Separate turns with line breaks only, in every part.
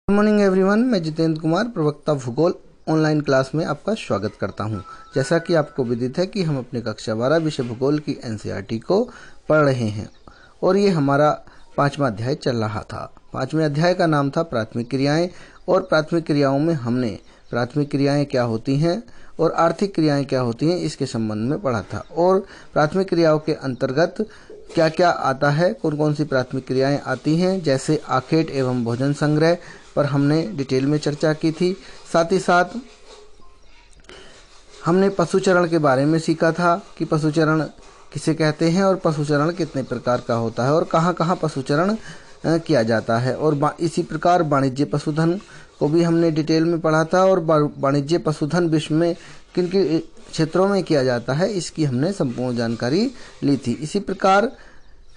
Good morning everyone, मैं जितेंद्र कुमार, प्रवक्ता भूगोल ऑनलाइन क्लास में आपका स्वागत करता हूं। जैसा कि आपको विदित है कि हम अपने कक्षा 12 विषय भूगोल की एनसीईआरटी को पढ़ रहे हैं और ये हमारा 5वां अध्याय चल रहा था। 5वें अध्याय का नाम था प्राथमिक क्रियाएं और प्राथमिक क्रियाओं में हमने प्राथमिक क्रियाएं क्या होती हैं और आर्थिक क्रियाएं क्या होती हैं इसके संबंध में पढ़ा था। और प्राथमिक क्रियाओं के अंतर्गत क्या क्या आता है, कौन कौन सी प्राथमिक क्रियाएं आती हैं, जैसे आखेट एवं भोजन संग्रह पर हमने डिटेल में चर्चा की थी। साथ ही साथ हमने पशुचरण के बारे में सीखा था कि पशुचरण किसे कहते हैं और पशुचरण कितने प्रकार का होता है और कहाँ कहाँ पशुचरण किया जाता है। और इसी प्रकार वाणिज्य पशुधन को भी हमने डिटेल में पढ़ा था और वाणिज्य पशुधन विश्व में किन किन क्षेत्रों में किया जाता है इसकी हमने संपूर्ण जानकारी ली थी। इसी प्रकार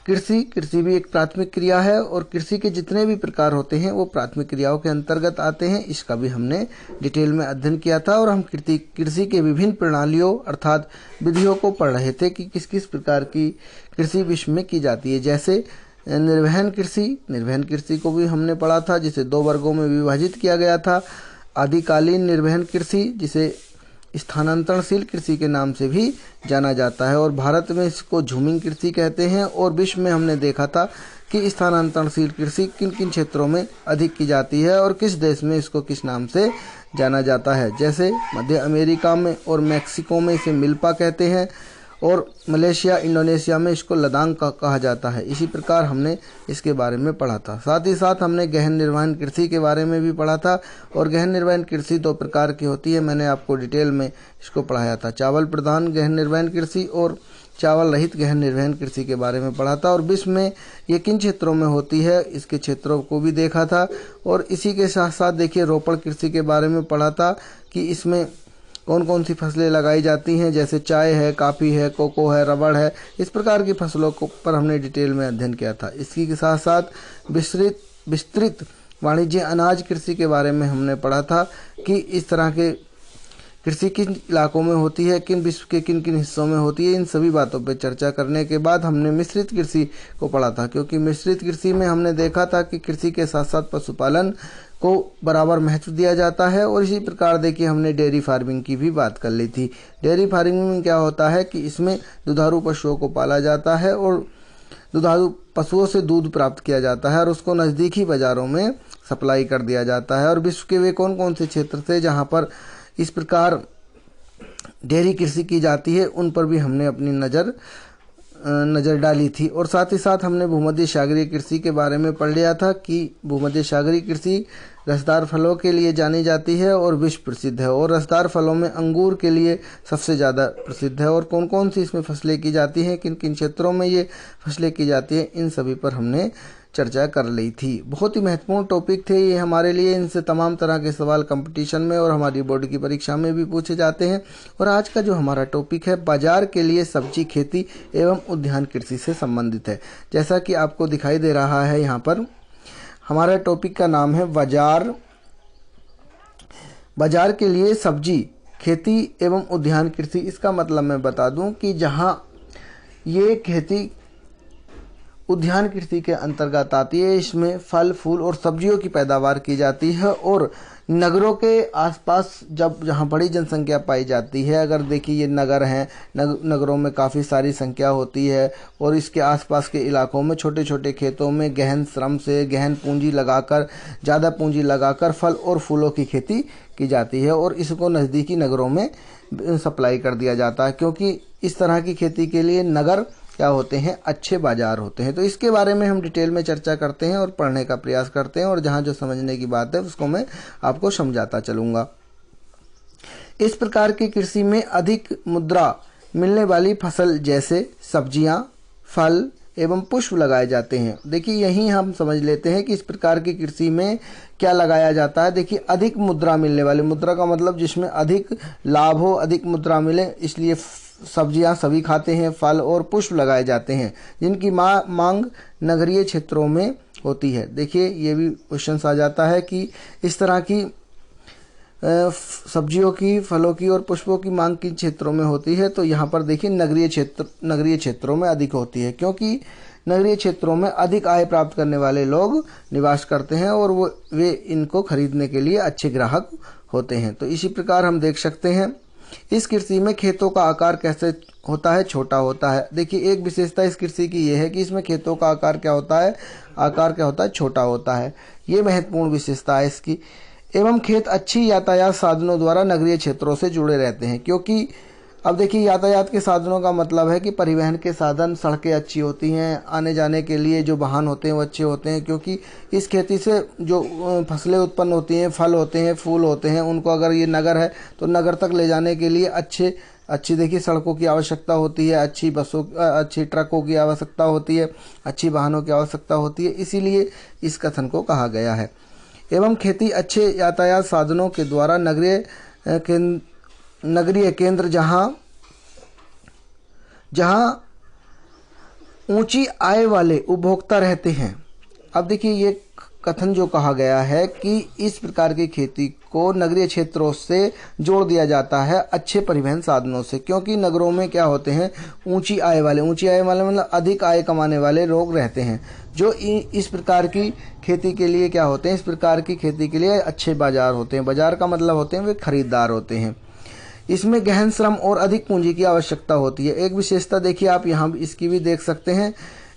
कृषि भी एक प्राथमिक क्रिया है और कृषि के जितने भी प्रकार होते हैं वो प्राथमिक क्रियाओं के अंतर्गत आते हैं। इसका भी हमने डिटेल में अध्ययन किया था और हम कृषि के विभिन्न प्रणालियों अर्थात विधियों को पढ़ रहे थे कि किस किस प्रकार की कृषि विश्व में की जाती है। जैसे निर्वहन कृषि को भी हमने पढ़ा था, जिसे 2 वर्गों में विभाजित किया गया था। आदिकालीन निर्वहन कृषि, जिसे स्थानांतरणशील कृषि के नाम से भी जाना जाता है और भारत में इसको झूमिंग कृषि कहते हैं। और विश्व में हमने देखा था कि स्थानांतरणशील कृषि किन किन क्षेत्रों में अधिक की जाती है और किस देश में इसको किस नाम से जाना जाता है। जैसे मध्य अमेरिका में और मैक्सिको में इसे मिल्पा कहते हैं और मलेशिया इंडोनेशिया में इसको लदांग कहा जाता है। इसी प्रकार हमने इसके बारे में पढ़ा था। साथ ही साथ हमने गहन निर्वहन कृषि के बारे में भी पढ़ा था और गहन निर्वहन कृषि 2 प्रकार की होती है। मैंने आपको डिटेल में इसको पढ़ाया था। चावल प्रधान गहन निर्वहन कृषि और चावल रहित गहन निर्वहन कृषि के बारे में पढ़ा था और विश्व में ये किन क्षेत्रों में होती है इसके क्षेत्रों को भी देखा था। और इसी के साथ साथ देखिए रोपण कृषि के बारे में पढ़ा था कि इसमें कौन कौन सी फसलें लगाई जाती हैं, जैसे चाय है, कॉफ़ी है, कोको है, रबड़ है। इस प्रकार की फसलों को पर हमने डिटेल में अध्ययन किया था। इसी के साथ साथ विस्तृत वाणिज्य अनाज कृषि के बारे में हमने पढ़ा था कि इस तरह के कृषि किन इलाकों में होती है, किन विश्व के किन किन हिस्सों में होती है। इन सभी बातों पर चर्चा करने के बाद हमने मिश्रित कृषि को पढ़ा था, क्योंकि मिश्रित कृषि में हमने देखा था कि कृषि के साथ साथ पशुपालन को बराबर महत्व दिया जाता है। और इसी प्रकार देखिए हमने डेयरी फार्मिंग की भी बात कर ली थी। डेयरी फार्मिंग में क्या होता है कि इसमें दुधारू पशुओं को पाला जाता है और दुधारू पशुओं से दूध प्राप्त किया जाता है और उसको नज़दीकी बाज़ारों में सप्लाई कर दिया जाता है। और विश्व के वे कौन कौन से क्षेत्र थे जहाँ पर इस प्रकार डेयरी कृषि की जाती है उन पर भी हमने अपनी नज़र डाली थी। और साथ ही साथ हमने भूमध्य सागरीय कृषि के बारे में पढ़ लिया था कि भूमध्य सागरीय कृषि रसदार फलों के लिए जानी जाती है और विश्व प्रसिद्ध है। और रसदार फलों में अंगूर के लिए सबसे ज़्यादा प्रसिद्ध है। और कौन कौन सी इसमें फसलें की जाती हैं, किन किन क्षेत्रों में ये फसलें की जाती हैं, इन सभी पर हमने चर्चा कर ली थी। बहुत ही महत्वपूर्ण टॉपिक थे ये हमारे लिए। इनसे तमाम तरह के सवाल कंपटीशन में और हमारी बोर्ड की परीक्षा में भी पूछे जाते हैं। और आज का जो हमारा टॉपिक है बाजार के लिए सब्जी खेती एवं उद्यान कृषि से संबंधित है। जैसा कि आपको दिखाई दे रहा है यहाँ पर हमारा टॉपिक का नाम है बाजार के लिए सब्जी खेती एवं उद्यान कृषि। इसका मतलब मैं बता दूं कि जहाँ ये खेती उद्यान कृषि के अंतर्गत आती है, इसमें फल फूल और सब्जियों की पैदावार की जाती है। और नगरों के आसपास जहाँ बड़ी जनसंख्या पाई जाती है, अगर देखिए ये नगर हैं, नगरों में काफ़ी सारी संख्या होती है और इसके आसपास के इलाकों में छोटे छोटे खेतों में गहन श्रम से गहन पूंजी लगाकर ज़्यादा पूंजी लगाकर फल और फूलों की खेती की जाती है और इसको नज़दीकी नगरों में सप्लाई कर दिया जाता है, क्योंकि इस तरह की खेती के लिए नगर क्या होते हैं, अच्छे बाजार होते हैं। तो इसके बारे में हम डिटेल में चर्चा करते हैं और पढ़ने का प्रयास करते हैं और जहाँ जो समझने की बात है उसको मैं आपको समझाता चलूँगा। इस प्रकार की कृषि में अधिक मुद्रा मिलने वाली फसल जैसे सब्जियाँ, फल एवं पुष्प लगाए जाते हैं। देखिए यहीं हम समझ लेते हैं कि इस प्रकार की कृषि में क्या लगाया जाता है। देखिए अधिक मुद्रा मिलने वाली, मुद्रा का मतलब जिसमें अधिक लाभ हो, अधिक मुद्रा मिले, इसलिए सब्जियां सभी खाते हैं, फल और पुष्प लगाए जाते हैं जिनकी मांग नगरीय क्षेत्रों में होती है। देखिए ये भी क्वेश्चन आ जाता है कि इस तरह की सब्जियों की, फलों की और पुष्पों की मांग किन क्षेत्रों में होती है? तो यहाँ पर देखिए नगरीय क्षेत्रों में अधिक होती है, क्योंकि नगरीय क्षेत्रों में अधिक आय प्राप्त करने वाले लोग निवास करते हैं और वे इनको खरीदने के लिए अच्छे ग्राहक होते हैं। तो इसी प्रकार हम देख सकते हैं इस कृषि में खेतों का आकार कैसे होता है? छोटा होता है। देखिए एक विशेषता इस कृषि की यह है कि इसमें खेतों का आकार क्या होता है? छोटा होता है। ये महत्वपूर्ण विशेषता है इसकी। एवं खेत अच्छी यातायात साधनों द्वारा नगरीय क्षेत्रों से जुड़े रहते हैं, क्योंकि अब देखिए यातायात के साधनों का मतलब है कि परिवहन के साधन, सड़कें अच्छी होती हैं, आने जाने के लिए जो वाहन होते हैं वो अच्छे होते हैं, क्योंकि इस खेती से जो फसलें उत्पन्न होती हैं, फल होते हैं, फूल होते हैं, उनको अगर ये नगर है तो नगर तक ले जाने के लिए अच्छी देखिए सड़कों की आवश्यकता होती है, अच्छी ट्रकों की आवश्यकता होती है, अच्छी वाहनों की आवश्यकता होती है। इसीलिए इस कथन को कहा गया है। एवं खेती अच्छे यातायात साधनों के द्वारा नगरीय केंद्र जहां ऊंची आय वाले उपभोक्ता रहते हैं। अब देखिए ये कथन जो कहा गया है कि इस प्रकार की खेती को नगरीय क्षेत्रों से जोड़ दिया जाता है अच्छे परिवहन साधनों से, क्योंकि नगरों में क्या होते हैं? ऊंची आय वाले मतलब अधिक आय कमाने वाले लोग रहते हैं, जो इस प्रकार की खेती के लिए क्या होते हैं? इस प्रकार की खेती के लिए अच्छे बाजार होते हैं। बाजार का मतलब होते हैं वे खरीदार होते हैं। इसमें गहन श्रम और अधिक पूंजी की आवश्यकता होती है। एक विशेषता देखिए आप यहाँ इसकी भी देख सकते हैं।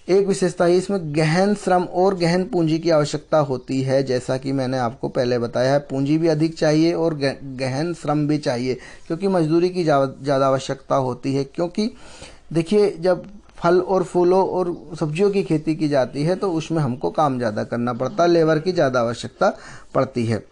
एक विशेषता है इसमें गहन श्रम और गहन पूंजी की आवश्यकता होती है। जैसा कि मैंने आपको पहले बताया है, पूंजी भी अधिक चाहिए और गहन श्रम भी चाहिए, क्योंकि मजदूरी की ज़्यादा आवश्यकता होती है। क्योंकि देखिए जब फल और फूलों और सब्जियों की खेती की जाती है तो उसमें हमको काम ज़्यादा करना पड़ता है, लेबर की ज़्यादा आवश्यकता पड़ती है।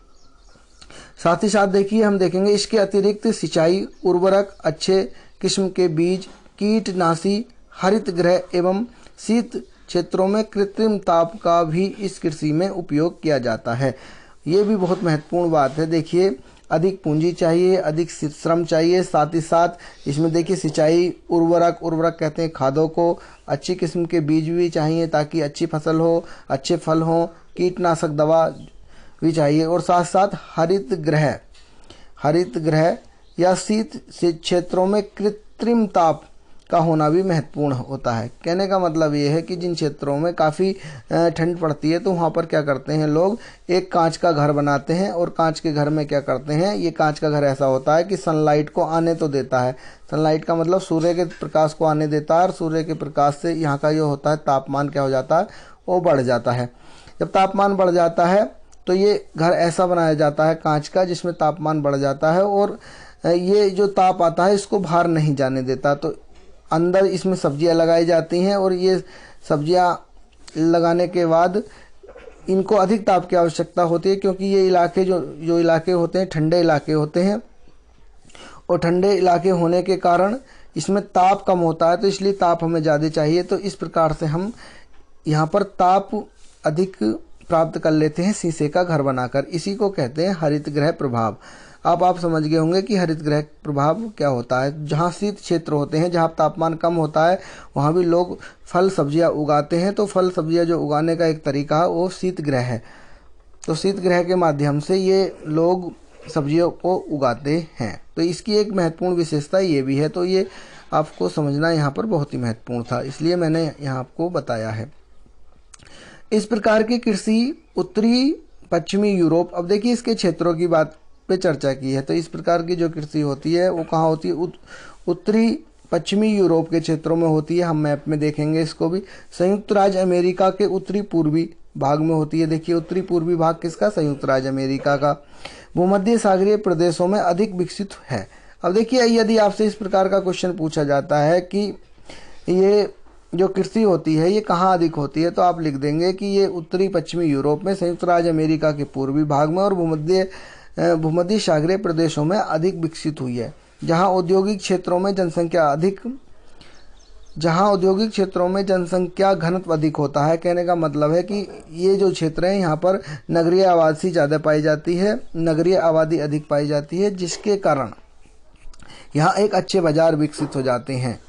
साथ ही साथ देखिए हम देखेंगे इसके अतिरिक्त सिंचाई, उर्वरक, अच्छे किस्म के बीज, कीटनाशी, हरित गृह एवं शीत क्षेत्रों में कृत्रिम ताप का भी इस कृषि में उपयोग किया जाता है। ये भी बहुत महत्वपूर्ण बात है। देखिए अधिक पूंजी चाहिए, अधिक श्रम चाहिए, साथ ही साथ इसमें देखिए सिंचाई, उर्वरक कहते हैं खादों को, अच्छी किस्म के बीज भी चाहिए ताकि अच्छी फसल हो, अच्छे फल हो, कीटनाशक दवा भी चाहिए, और साथ साथ हरित गृह या शीत क्षेत्रों में कृत्रिम ताप का होना भी महत्वपूर्ण होता है। कहने का मतलब ये है कि जिन क्षेत्रों में काफ़ी ठंड पड़ती है तो वहाँ पर क्या करते हैं लोग? एक कांच का घर बनाते हैं, और कांच के घर में क्या करते हैं? ये कांच का घर ऐसा होता है कि सनलाइट को आने तो देता है। सनलाइट का मतलब सूर्य के प्रकाश को आने देता है, और सूर्य के प्रकाश से यहाँ का जो होता है तापमान क्या हो जाता है? वो बढ़ जाता है। जब तापमान बढ़ जाता है तो ये घर ऐसा बनाया जाता है कांच का, जिसमें तापमान बढ़ जाता है और ये जो ताप आता है इसको बाहर नहीं जाने देता। तो अंदर इसमें सब्जियां लगाई जाती हैं, और ये सब्जियां लगाने के बाद इनको अधिक ताप की आवश्यकता होती है, क्योंकि ये इलाके जो इलाके होते हैं ठंडे इलाके होते हैं, और ठंडे इलाके होने के कारण इसमें ताप कम होता है, तो इसलिए ताप हमें ज़्यादा चाहिए। तो इस प्रकार से हम यहाँ पर ताप अधिक प्राप्त कर लेते हैं शीशे का घर बनाकर। इसी को कहते हैं हरित गृह प्रभाव। अब आप समझ गए होंगे कि हरित गृह प्रभाव क्या होता है। जहाँ शीत क्षेत्र होते हैं, जहाँ तापमान कम होता है, वहाँ भी लोग फल सब्जियाँ उगाते हैं। तो फल सब्जियाँ जो उगाने का एक तरीका है वो शीत गृह है। तो शीत गृह के माध्यम से ये लोग सब्जियों को उगाते हैं। तो इसकी एक महत्वपूर्ण विशेषता ये भी है। तो ये आपको समझना यहाँ पर बहुत ही महत्वपूर्ण था, इसलिए मैंने यहाँ आपको बताया है। इस प्रकार की कृषि उत्तरी पश्चिमी यूरोप, अब देखिए इसके क्षेत्रों की बात पे चर्चा की है। तो इस प्रकार की जो कृषि होती है वो कहाँ होती है? उत्तरी पश्चिमी यूरोप के क्षेत्रों में होती है। हम मैप में देखेंगे इसको भी। संयुक्त राज्य अमेरिका के उत्तरी पूर्वी भाग में होती है। देखिए उत्तरी पूर्वी भाग किसका? संयुक्त राज्य अमेरिका का। भूमध्य सागरीय प्रदेशों में अधिक विकसित है। अब देखिए यदि आपसे इस प्रकार का क्वेश्चन पूछा जाता है कि ये जो कृषि होती है ये कहाँ अधिक होती है, तो आप लिख देंगे कि ये उत्तरी पश्चिमी यूरोप में, संयुक्त राज्य अमेरिका के पूर्वी भाग में और भूमध्य सागरीय प्रदेशों में अधिक विकसित हुई है। जहाँ औद्योगिक क्षेत्रों में जनसंख्या घनत्व अधिक होता है। कहने का मतलब है कि ये जो क्षेत्र है यहाँ पर नगरीय आबादी ज़्यादा पाई जाती है, नगरीय आबादी अधिक पाई जाती है, जिसके कारण यहाँ एक अच्छे बाजार विकसित हो जाते हैं।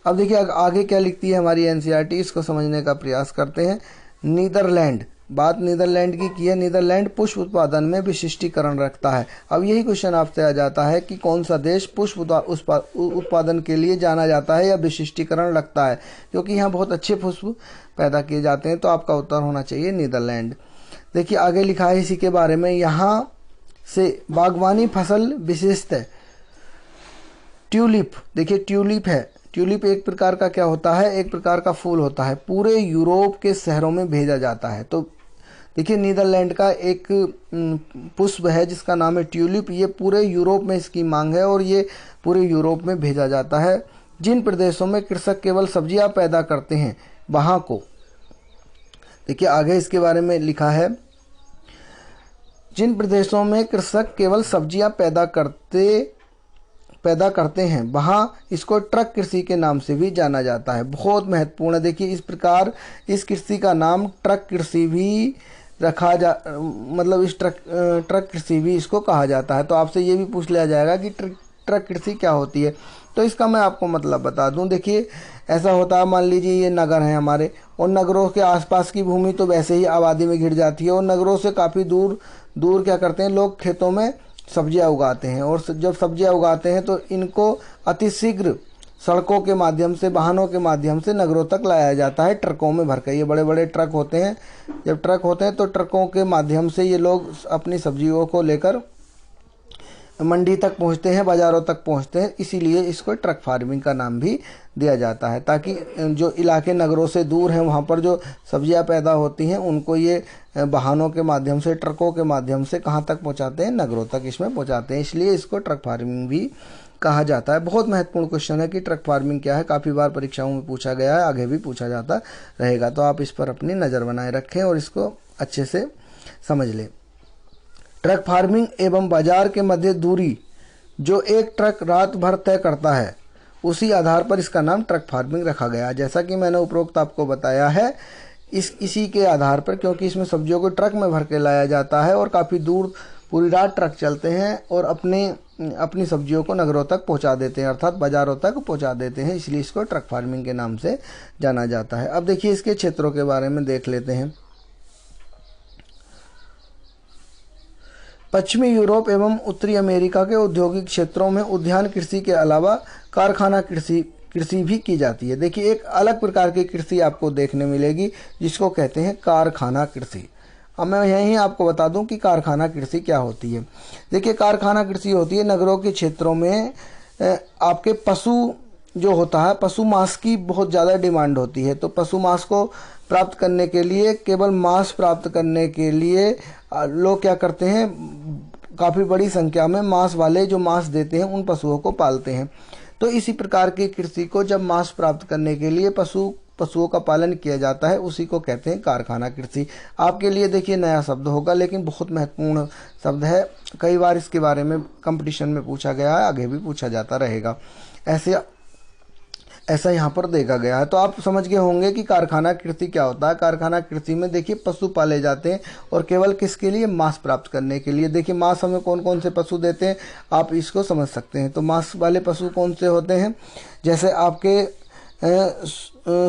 अब देखिए आगे क्या लिखती है हमारी एनसीईआरटी, इसको समझने का प्रयास करते हैं। नीदरलैंड
बात नीदरलैंड की है। नीदरलैंड पुष्प उत्पादन में विशिष्टीकरण रखता है। अब यही क्वेश्चन आपसे आ जाता है कि कौन सा देश पुष्प उत्पादन के लिए जाना जाता है या विशिष्टीकरण रखता है, क्योंकि यहाँ बहुत अच्छे पुष्प पैदा किए जाते हैं। तो आपका उत्तर होना चाहिए नीदरलैंड। देखिए आगे लिखा है इसी के बारे में, यहाँ से बागवानी फसल विशिष्ट है। ट्यूलिप, देखिए ट्यूलिप है, ट्यूलिप एक प्रकार का क्या होता है, एक प्रकार का फूल होता है, पूरे यूरोप के शहरों में भेजा जाता है। तो देखिए नीदरलैंड का एक पुष्प है जिसका नाम है ट्यूलिप, ये पूरे यूरोप में इसकी मांग है और ये पूरे यूरोप में भेजा जाता है। जिन प्रदेशों में कृषक केवल सब्जियां पैदा करते हैं वहां को, देखिए आगे इसके बारे में लिखा है, जिन प्रदेशों में कृषक केवल सब्जियां पैदा करते हैं वहाँ इसको ट्रक कृषि के नाम से भी जाना जाता है। बहुत महत्वपूर्ण है। देखिए इस प्रकार इस कृषि का नाम ट्रक कृषि भी रखा जा मतलब इस ट्रक कृषि भी इसको कहा जाता है। तो आपसे ये भी पूछ लिया जाएगा कि ट्रक कृषि क्या होती है, तो इसका मैं आपको मतलब बता दूं। देखिए ऐसा होता है, मान लीजिए ये नगर हैं हमारे, और नगरों के आसपास की भूमि तो वैसे ही आबादी में घिर जाती है, और नगरों से काफ़ी दूर दूर क्या करते हैं लोग, खेतों में सब्जियां उगाते हैं। और जब सब्जियां उगाते हैं तो इनको अतिशीघ्र सड़कों के माध्यम से, वाहनों के माध्यम से नगरों तक लाया जाता है, ट्रकों में भरकर। ये बड़े बड़े ट्रक होते हैं, जब ट्रक होते हैं तो ट्रकों के माध्यम से ये लोग अपनी सब्जियों को लेकर मंडी तक पहुंचते हैं, बाज़ारों तक पहुंचते हैं। इसीलिए इसको ट्रक फार्मिंग का नाम भी दिया जाता है, ताकि जो इलाके नगरों से दूर हैं वहाँ पर जो सब्जियां पैदा होती हैं उनको ये वाहनों के माध्यम से, ट्रकों के माध्यम से कहाँ तक पहुँचाते हैं, नगरों तक इसमें पहुँचाते हैं। इसलिए इसको ट्रक फार्मिंग भी कहा जाता है। बहुत महत्वपूर्ण क्वेश्चन है कि ट्रक फार्मिंग क्या है, काफ़ी बार परीक्षाओं में पूछा गया है, आगे भी पूछा जाता रहेगा। तो आप इस पर अपनी नज़र बनाए रखें और इसको अच्छे से समझ लें। ट्रक फार्मिंग एवं बाजार के मध्य दूरी जो एक ट्रक रात भर तय करता है, उसी आधार पर इसका नाम ट्रक फार्मिंग रखा गया। जैसा कि मैंने उपरोक्त आपको बताया है, इसी के आधार पर, क्योंकि इसमें सब्जियों को ट्रक में भर के लाया जाता है और काफ़ी दूर पूरी रात ट्रक चलते हैं और अपनी सब्जियों को नगरों तक पहुंचा देते हैं, अर्थात बाज़ारों तक पहुंचा देते हैं। इसलिए इसको ट्रक फार्मिंग के नाम से जाना जाता है। अब देखिए इसके क्षेत्रों के बारे में देख लेते हैं। पश्चिमी यूरोप एवं उत्तरी अमेरिका के औद्योगिक क्षेत्रों में उद्यान कृषि के अलावा कारखाना कृषि भी की जाती है। देखिए एक अलग प्रकार की कृषि आपको देखने मिलेगी जिसको कहते हैं कारखाना कृषि। अब मैं यहीं आपको बता दूं कि कारखाना कृषि क्या होती है। देखिए कारखाना कृषि होती है नगरों के क्षेत्रों में आपके पशु जो होता है, पशु मांस की बहुत ज़्यादा डिमांड होती है। तो पशु मांस को प्राप्त करने के लिए, केवल मांस प्राप्त करने के लिए लोग क्या करते हैं, काफ़ी बड़ी संख्या में मांस वाले जो मांस देते हैं उन पशुओं को पालते हैं। तो इसी प्रकार की कृषि को जब मांस प्राप्त करने के लिए पशुओं का पालन किया जाता है, उसी को कहते हैं कारखाना कृषि। आपके लिए देखिए नया शब्द होगा, लेकिन बहुत महत्वपूर्ण शब्द है। कई बार इसके बारे में कंपटीशन में पूछा गया है, आगे भी पूछा जाता रहेगा। ऐसा यहाँ पर देखा गया है। तो आप समझ गए होंगे कि कारखाना कृषि क्या होता है। कारखाना कृषि में देखिए पशु पाले जाते हैं और केवल किसके लिए, मांस प्राप्त करने के लिए। देखिए मांस हमें कौन कौन से पशु देते हैं, आप इसको समझ सकते हैं। तो मांस वाले पशु कौन से होते हैं, जैसे आपके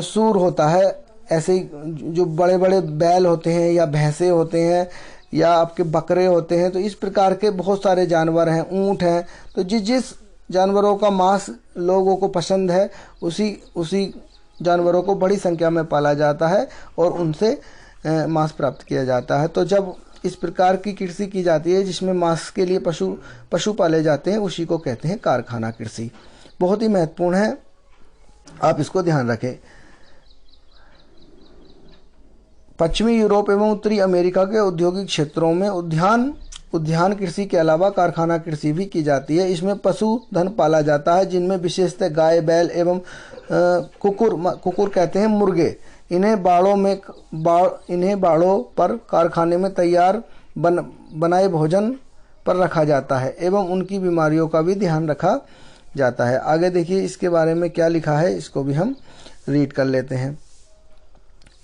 सूर होता है, ऐसे ही जो बड़े बड़े बैल होते हैं या भैंसे होते हैं या आपके बकरे होते हैं। तो इस प्रकार के बहुत सारे जानवर हैं, ऊँट हैं। तो जिस जानवरों का मांस लोगों को पसंद है, उसी जानवरों को बड़ी संख्या में पाला जाता है और उनसे मांस प्राप्त किया जाता है। तो जब इस प्रकार की कृषि की जाती है जिसमें मांस के लिए पशु पाले जाते हैं, उसी को कहते हैं कारखाना कृषि। बहुत ही महत्वपूर्ण है, आप इसको ध्यान रखें। पश्चिमी यूरोप एवं उत्तरी अमेरिका के औद्योगिक क्षेत्रों में उद्यान कृषि के अलावा कारखाना कृषि भी की जाती है। इसमें पशुधन पाला जाता है, जिनमें विशेषतः गाय, बैल एवं कुकुर कहते हैं मुर्गे। इन्हें बाड़ों पर कारखाने में तैयार बनाए भोजन पर रखा जाता है एवं उनकी बीमारियों का भी ध्यान रखा जाता है। आगे देखिए इसके बारे में क्या लिखा है, इसको भी हम रीड कर लेते हैं।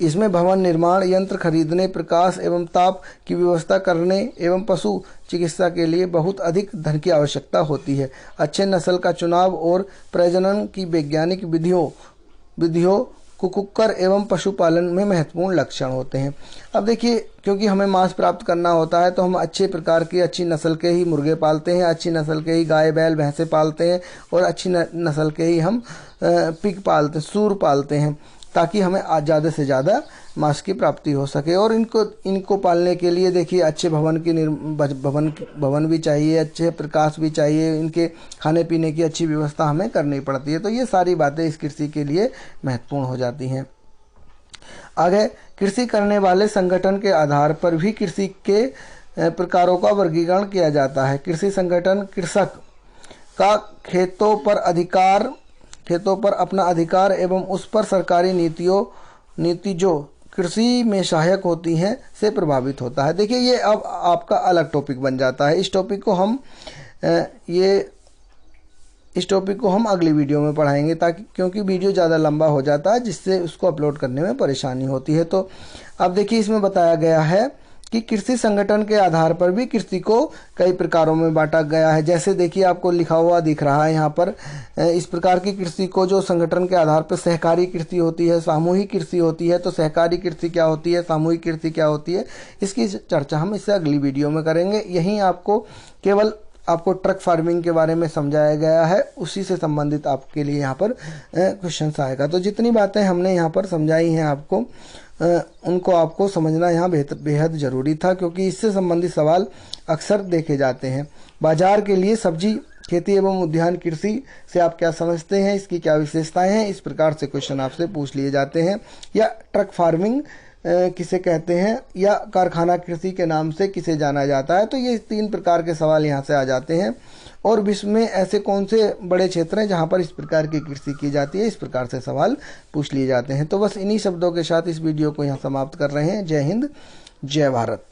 इसमें भवन निर्माण, यंत्र खरीदने, प्रकाश एवं ताप की व्यवस्था करने एवं पशु चिकित्सा के लिए बहुत अधिक धन की आवश्यकता होती है। अच्छे नस्ल का चुनाव और प्रजनन की वैज्ञानिक विधियों कुक्कुर एवं पशुपालन में महत्वपूर्ण लक्षण होते हैं। अब देखिए, क्योंकि हमें मांस प्राप्त करना होता है तो हम अच्छे प्रकार की अच्छी नस्ल के ही मुर्गे पालते हैं, अच्छी नस्ल के ही गाय बैल भैंसे पालते हैं और अच्छी नस्ल के ही हम पिग पालते हैं, सूर पालते हैं, ताकि हमें ज़्यादा से ज़्यादा मांस की प्राप्ति हो सके। और इनको पालने के लिए देखिए अच्छे भवन भी चाहिए, अच्छे प्रकाश भी चाहिए, इनके खाने पीने की अच्छी व्यवस्था हमें करनी पड़ती है। तो ये सारी बातें इस कृषि के लिए महत्वपूर्ण हो जाती हैं। आगे, कृषि करने वाले संगठन के आधार पर भी कृषि के प्रकारों का वर्गीकरण किया जाता है। कृषि संगठन कृषक का खेतों पर अपना अधिकार एवं उस पर सरकारी नीति जो कृषि में सहायक होती हैं से प्रभावित होता है। देखिए, ये अब आपका अलग टॉपिक बन जाता है। इस टॉपिक को हम अगली वीडियो में पढ़ाएंगे, ताकि क्योंकि वीडियो ज़्यादा लंबा हो जाता है, जिससे उसको अपलोड करने में परेशानी होती है। तो अब देखिए, इसमें बताया गया है कि कृषि संगठन के आधार पर भी कृषि को कई प्रकारों में बांटा गया है। जैसे देखिए, आपको लिखा हुआ दिख रहा है यहाँ पर, इस प्रकार की कृषि को जो संगठन के आधार पर सहकारी कृषि होती है, सामूहिक कृषि होती है। तो सहकारी कृषि क्या होती है, सामूहिक कृषि क्या होती है, इसकी चर्चा हम इससे अगली वीडियो में करेंगे। यहीं केवल आपको ट्रक फार्मिंग के बारे में समझाया गया है, उसी से संबंधित आपके लिए यहाँ पर क्वेश्चन आएगा। तो जितनी बातें हमने यहाँ पर समझाई हैं आपको, उनको आपको समझना यहाँ बेहद ज़रूरी था, क्योंकि इससे संबंधित सवाल अक्सर देखे जाते हैं। बाजार के लिए सब्जी खेती एवं उद्यान कृषि से आप क्या समझते हैं, इसकी क्या विशेषताएं हैं, इस प्रकार से क्वेश्चन आपसे पूछ लिए जाते हैं। या ट्रक फार्मिंग किसे कहते हैं, या कारखाना कृषि के नाम से किसे जाना जाता है। तो ये 3 प्रकार के सवाल यहाँ से आ जाते हैं। और विश्व में ऐसे कौन से बड़े क्षेत्र हैं जहाँ पर इस प्रकार की कृषि की जाती है, इस प्रकार से सवाल पूछ लिए जाते हैं। तो बस इन्हीं शब्दों के साथ इस वीडियो को यहाँ समाप्त कर रहे हैं। जय हिंद, जय भारत।